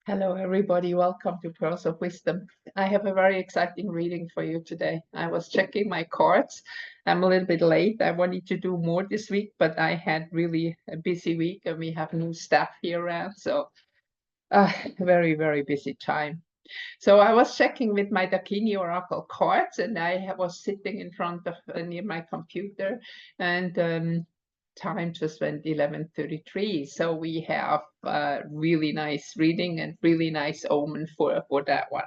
Hello, everybody. Welcome to Pearls of Wisdom. I have a very exciting reading for you today. I was checking my cards. I'm a little bit late. I wanted to do more this week, but I had really a busy week and we have new staff here around. So, very, very busy time. So I was checking with my Dakini Oracle cards and I was sitting in front of near my computer and time just went 11:33. So we have really nice reading and really nice omen for that one.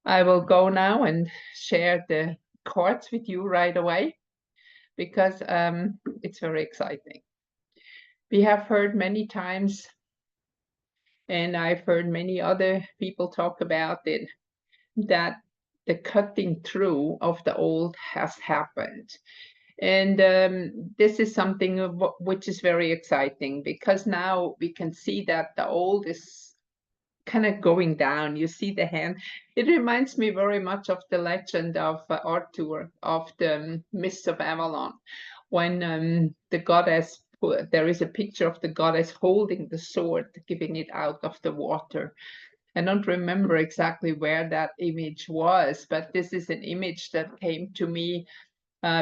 I will go now and share the cards with you right away because it's very exciting. We have heard many times, and I've heard many other people talk about it, that the cutting through of the old has happened. And this is something which is very exciting because now we can see that the old is kind of going down. You see the hand. It reminds me very much of the legend of Arthur of the Mists of Avalon, when the goddess, there is a picture of the goddess holding the sword, giving it out of the water. I don't remember exactly where that image was, but this is an image that came to me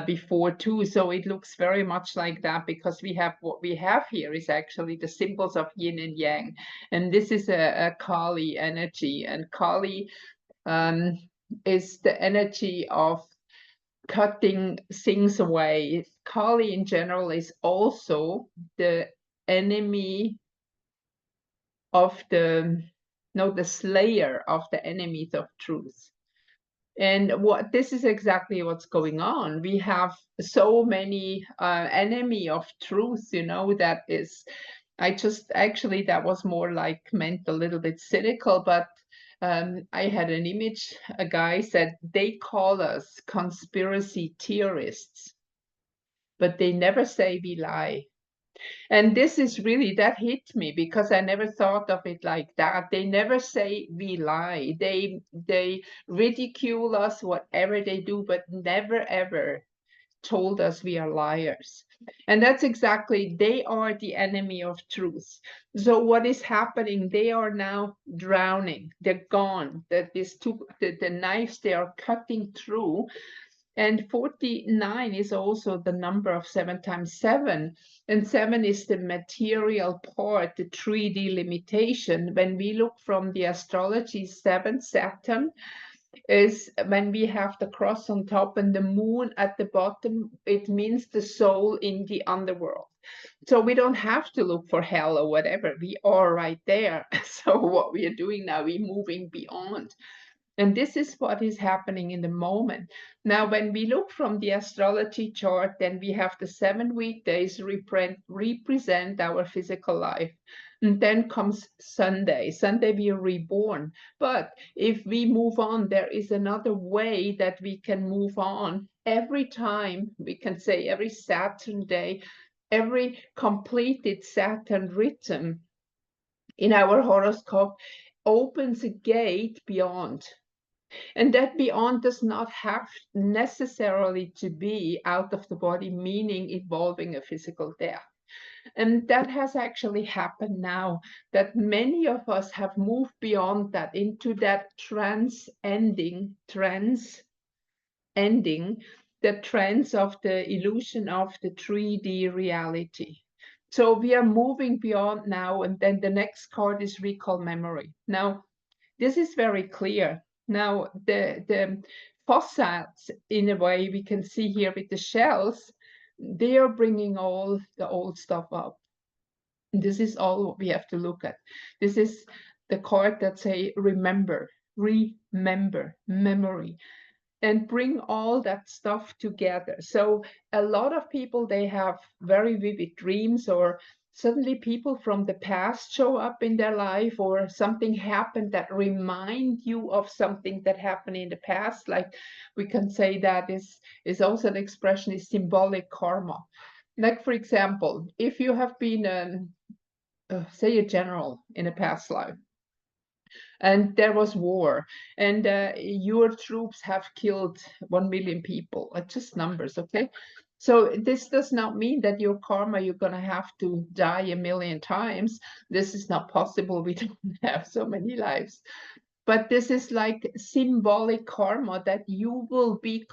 before too. So it looks very much like that because we have what we have here is actually the symbols of yin and yang. And this is a Kali energy. And Kali is the energy of cutting things away. Kali in general is also the enemy of the slayer of the enemies of truth. And this is exactly what's going on. We have so many enemy of truth, that is, that was more like meant a little bit cynical, but I had an image, a guy said, they call us conspiracy theorists, but they never say we lie. And this is really, that hit me because I never thought of it like that. They never say we lie. They ridicule us, whatever they do, but never ever told us we are liars. And that's exactly, they are the enemy of truth. So what is happening? They are now drowning. They're gone. The knives they are cutting through. And 49 is also the number of 7 times 7. And 7 is the material part, the 3D limitation. When we look from the astrology, 7 Saturn is when we have the cross on top and the moon at the bottom. It means the soul in the underworld. So we don't have to look for hell or whatever. We are right there. So what we are doing now, we're moving beyond. And this is what is happening in the moment. Now, when we look from the astrology chart, then we have the 7 weekdays represent our physical life. And then comes Sunday. Sunday, we are reborn. But if we move on, there is another way that we can move on. Every time, we can say every Saturn day, every completed Saturn rhythm in our horoscope opens a gate beyond. And that beyond does not have necessarily to be out of the body, meaning involving a physical death. And that has actually happened now, that many of us have moved beyond that into that ending, the trance of the illusion of the 3D reality. So we are moving beyond now, and then the next card is recall memory. Now, this is very clear. Now, the fossils, in a way, we can see here with the shells, they are bringing all the old stuff up. And this is all what we have to look at. This is the card that say, remember, memory, and bring all that stuff together. So a lot of people, they have very vivid dreams, or suddenly people from the past show up in their life, or something happened that remind you of something that happened in the past. Like we can say that is also an expression, is symbolic karma. Like, for example, if you have been say a general in a past life, and there was war, and your troops have killed 1 million people, just numbers, okay? So this does not mean that your karma, you're going to have to die a million times. This is not possible. We don't have so many lives. But this is like symbolic karma that you will be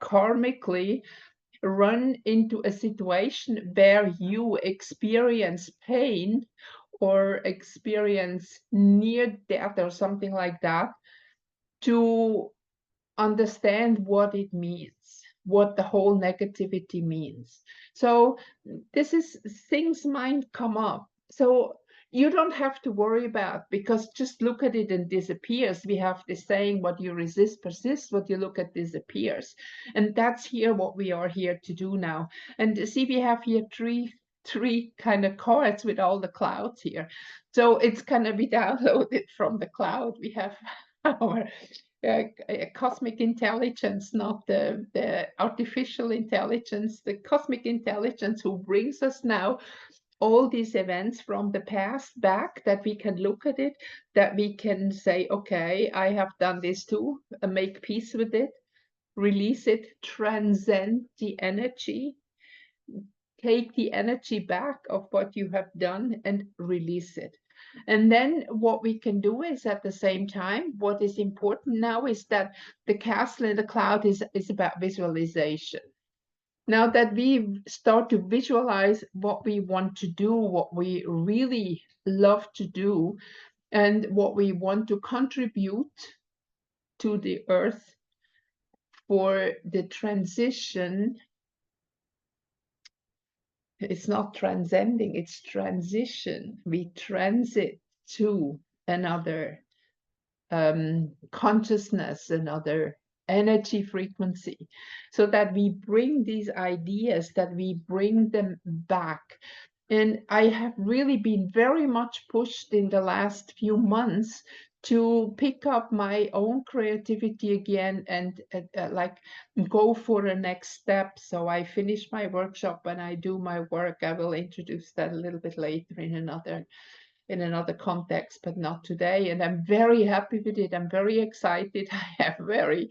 karmically run into a situation where you experience pain or experience near death or something like that, to understand what it means, what the whole negativity means. So this is, things might come up. So you don't have to worry about, because just look at it and disappears. We have this saying, what you resist persists, what you look at disappears. And that's here what we are here to do now. And see, we have here three kind of cards with all the clouds here. So it's kind of be downloaded from the cloud. We have our cosmic intelligence, not the artificial intelligence, the cosmic intelligence who brings us now all these events from the past back, that we can look at it, that we can say, okay, I have done this too, make peace with it, release it, transcend the energy, take the energy back of what you have done and release it. And then what we can do is, at the same time, what is important now is that the castle in the cloud is about visualization. Now that we start to visualize what we want to do, what we really love to do, and what we want to contribute to the earth for the transition, it's not transcending, it's transition. We transit to another consciousness, another energy frequency, so that we bring these ideas, that we bring them back. And I have really been very much pushed in the last few months to pick up my own creativity again, and like go for a next step. So I finish my workshop and I do my work. I will introduce that a little bit later in another context, but not today. And I'm very happy with it. I'm very excited. I have very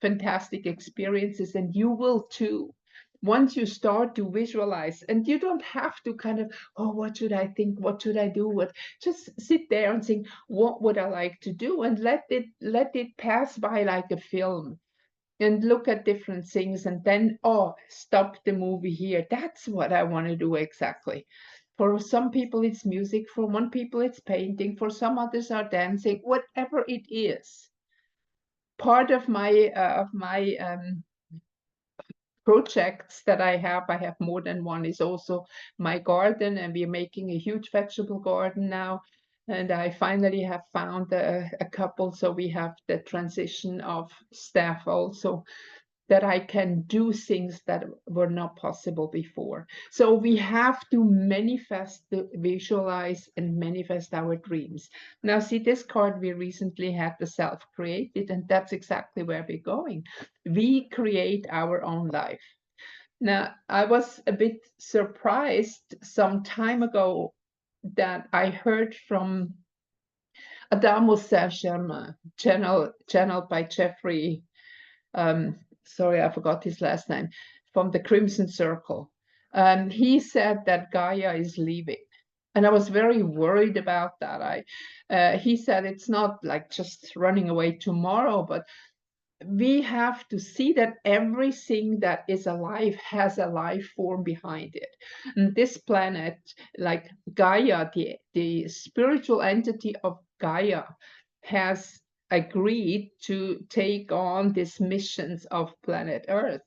fantastic experiences, and you will too. Once you start to visualize, and you don't have to kind of, oh, what should I think? What should I do? What? Just sit there and think, what would I like to do? And let it pass by like a film, and look at different things, and then, oh, stop the movie here. That's what I want to do exactly. For some people, it's music. For one people, it's painting. For some others are dancing. Whatever it is. Part of my projects that I have more than one, is also my garden, and we're making a huge vegetable garden now. And I finally have found a couple, so we have the transition of staff also, that I can do things that were not possible before. So we have to manifest, visualize, and manifest our dreams. Now, see, this card we recently had, the self-created, and that's exactly where we're going. We create our own life. Now, I was a bit surprised some time ago that I heard from Adamo Saint-Germain, channeled by Jeffrey, sorry, I forgot his last name, from the Crimson Circle. He said that Gaia is leaving. And I was very worried about that. He said it's not like just running away tomorrow, but we have to see that everything that is alive has a life form behind it. And this planet, like Gaia, the spiritual entity of Gaia, has agreed to take on these missions of planet Earth.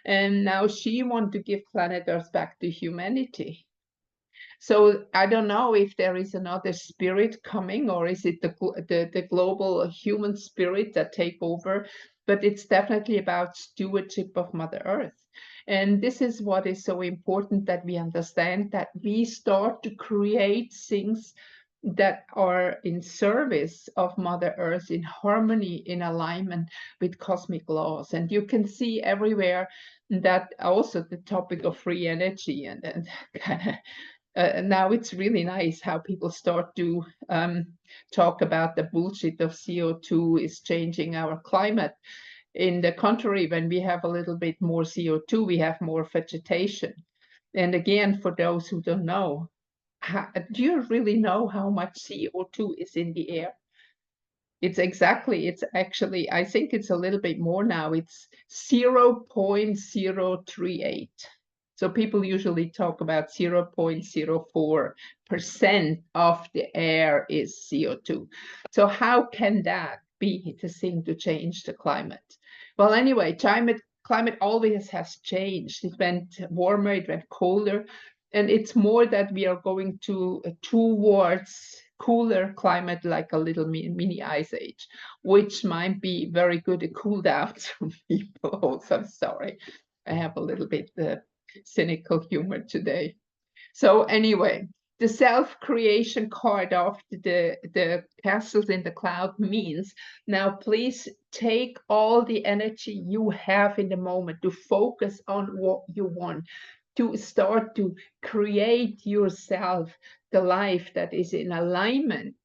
And now she wants to give planet Earth back to humanity. So I don't know if there is another spirit coming, or is it the global human spirit that take over, but it's definitely about stewardship of Mother Earth. And this is what is so important, that we understand that we start to create things that are in service of Mother Earth, in harmony, in alignment with cosmic laws. And you can see everywhere that also the topic of free energy, and kind of now it's really nice how people start to talk about the bullshit of CO2 is changing our climate. In the contrary, when we have a little bit more CO2, we have more vegetation. And again, for those who don't know, do you really know how much CO2 is in the air? It's actually, I think it's a little bit more now. It's 0.038. So people usually talk about 0.04% of the air is CO2. So how can that be the thing to change the climate? Well, anyway, climate always has changed. It went warmer, it went colder, and it's more that we are going towards cooler climate, like a little mini ice age, which might be very good to cool down some people. Also, sorry, I have a little bit cynical humor today. So anyway, the self-creation card of the castles in the cloud means now please take all the energy you have in the moment to focus on what you want, to start to create yourself the life that is in alignment,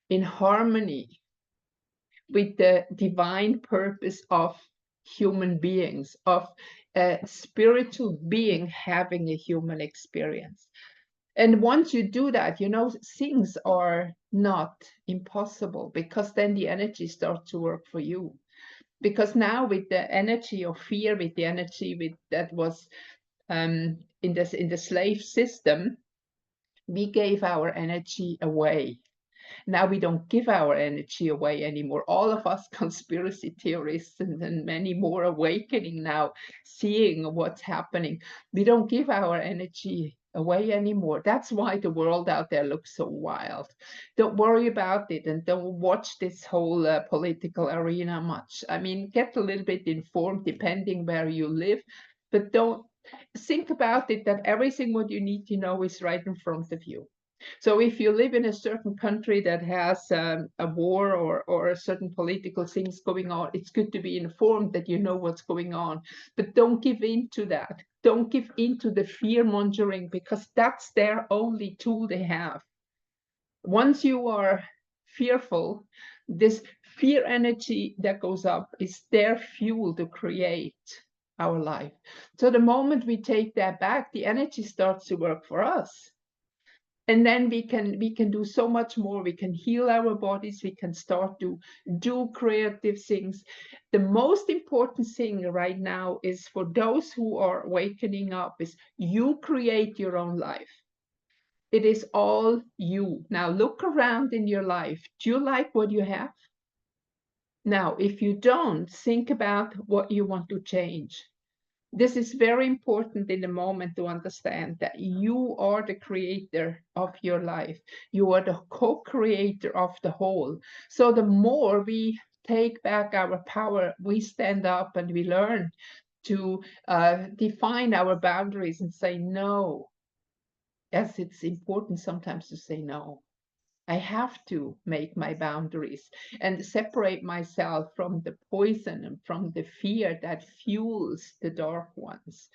in harmony with the divine purpose of human beings, of a spiritual being having a human experience. And once you do that, things are not impossible, because then the energy starts to work for you. Because now with the energy of fear, with the energy that was in the slave system, we gave our energy away. Now we don't give our energy away anymore. All of us conspiracy theorists and many more awakening now, seeing what's happening. We don't give our energy away anymore. That's why the world out there looks so wild. Don't worry about it, and don't watch this whole political arena much. I mean, get a little bit informed depending where you live, but don't think about it that everything what you need to know is right in front of you. So if you live in a certain country that has a war or certain political things going on, it's good to be informed, that you know what's going on. But don't give in to that. Don't give in to the fear mongering, because that's their only tool they have. Once you are fearful, this fear energy that goes up is their fuel to create our life. So the moment we take that back, the energy starts to work for us. And then we can do so much more. We can heal our bodies. We can start to do creative things. The most important thing right now is, for those who are wakening up, is you create your own life. It is all you. Now look around in your life. Do you like what you have? Now, if you don't, think about what you want to change. This is very important in the moment to understand that you are the creator of your life. You are the co-creator of the whole. So the more we take back our power, we stand up and we learn to define our boundaries and say no. Yes, it's important sometimes to say no. I have to make my boundaries and separate myself from the poison and from the fear that fuels the dark ones.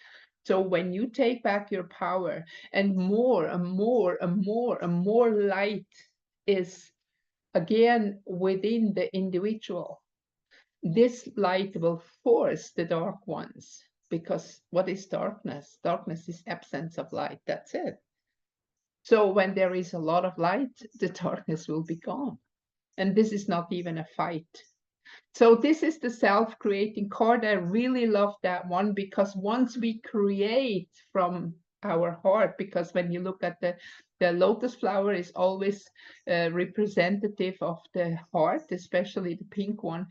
So when you take back your power, and more and more and more and more light is again within the individual, this light will force the dark ones. Because what is darkness? Darkness is absence of light. That's it. So when there is a lot of light, the darkness will be gone. And this is not even a fight. So this is the self-creating card. I really love that one, because once we create from our heart, because when you look at the lotus flower is always representative of the heart, especially the pink one.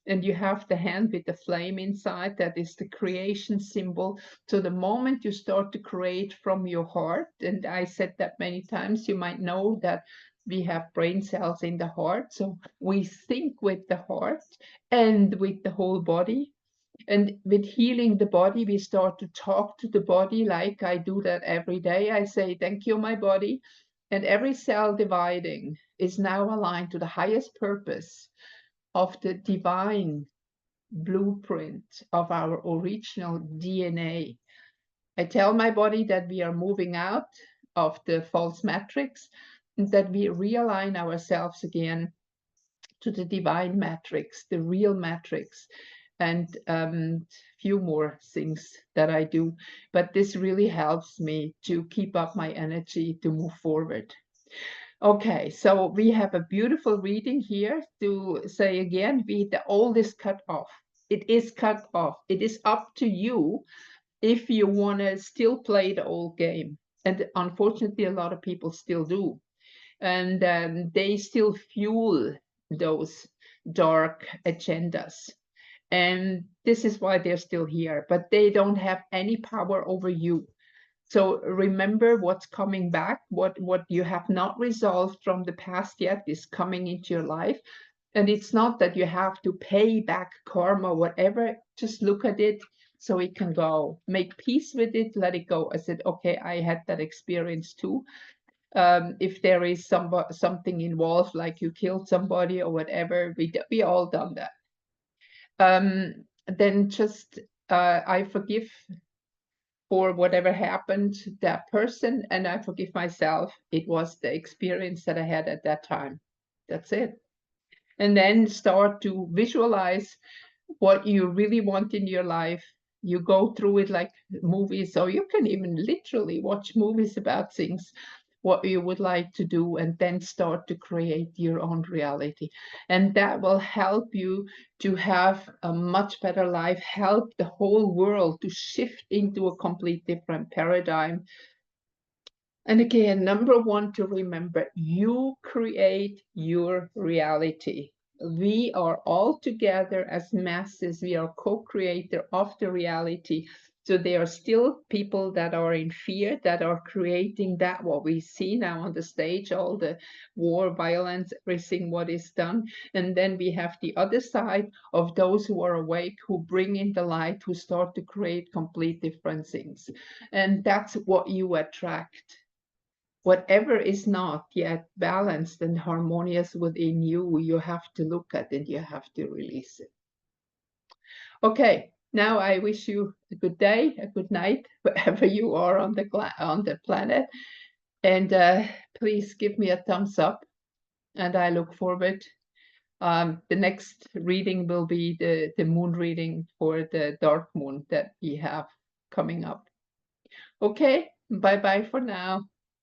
And you have the hand with the flame inside, that is the creation symbol. So the moment you start to create from your heart, and I said that many times, you might know that we have brain cells in the heart. So we think with the heart and with the whole body. And with healing the body, we start to talk to the body, like I do that every day. I say, thank you, my body. And every cell dividing is now aligned to the highest purpose of the divine blueprint of our original DNA. I tell my body that we are moving out of the false matrix, and that we realign ourselves again to the divine matrix, the real matrix, and few more things that I do. But this really helps me to keep up my energy to move forward. Okay, so we have a beautiful reading here to say again, the old is cut off. It is cut off. It is up to you if you want to still play the old game. And unfortunately, a lot of people still do. And they still fuel those dark agendas. And this is why they're still here, but they don't have any power over you. So remember what's coming back, what you have not resolved from the past yet is coming into your life. And it's not that you have to pay back karma, whatever, just look at it so it can go. Make peace with it, let it go. I said, okay, I had that experience too. If there is something involved, like you killed somebody or whatever, we all done that. Then just I forgive for whatever happened to that person, and I forgive myself. It was the experience that I had at that time. That's it. And then start to visualize what you really want in your life. You go through it like movies, or you can even literally watch movies about things, what you would like to do, and then start to create your own reality. And that will help you to have a much better life, help the whole world to shift into a complete different paradigm. And again, number one to remember, you create your reality. We are all together as masses. We are co-creator of the reality. So there are still people that are in fear, that are creating that, what we see now on the stage, all the war, violence, everything what is done. And then we have the other side of those who are awake, who bring in the light, who start to create complete different things. And that's what you attract. Whatever is not yet balanced and harmonious within you, you have to look at it, you have to release it. Okay, now I wish you a good day, a good night, wherever you are on the planet. And please give me a thumbs up, and I look forward. The next reading will be the moon reading for the dark moon that we have coming up. Okay, bye-bye for now.